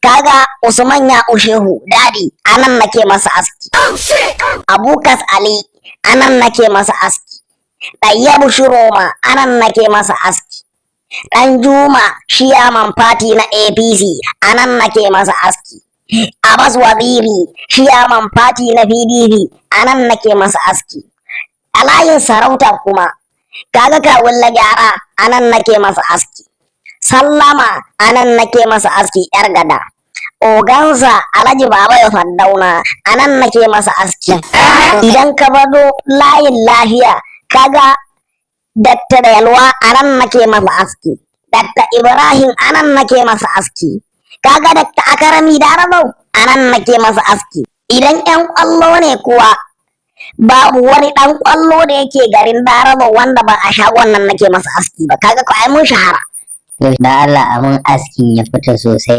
kaga Usman ya ushehu dadi anan nake masa aski. Abukas Ali anan nake masa aski. Ɗayyabu Shiroma anan nake masa aski. Dan Juma Shiyaman Fati na APC anan nake masa aski. Abbas Waziri Shiyaman Fati na PDP anan nake masa aski. A layin sarauta kuma kaga Kawulla Gyara anan nake masa aski. Sallama anan nake masa aski yar gada. Ogansa Alhaji Baba ya Saddauna anan nake masa aski. Idan ka bado layin lafiya kaga Dr. Yalwa anan nake masa aski. Dr. Ibrahim anan nake masa aski. Kaga Dr. Akarami Darabau anan nake masa aski. Idan ƴan ƙwallo ne kuwa babu wani ɗan ƙwallo da yake garin Darabau wanda ba a shagon nan nake masa aski ba. Kaga ko ai mun shahara. Da Allah abun askin ya fita sosai.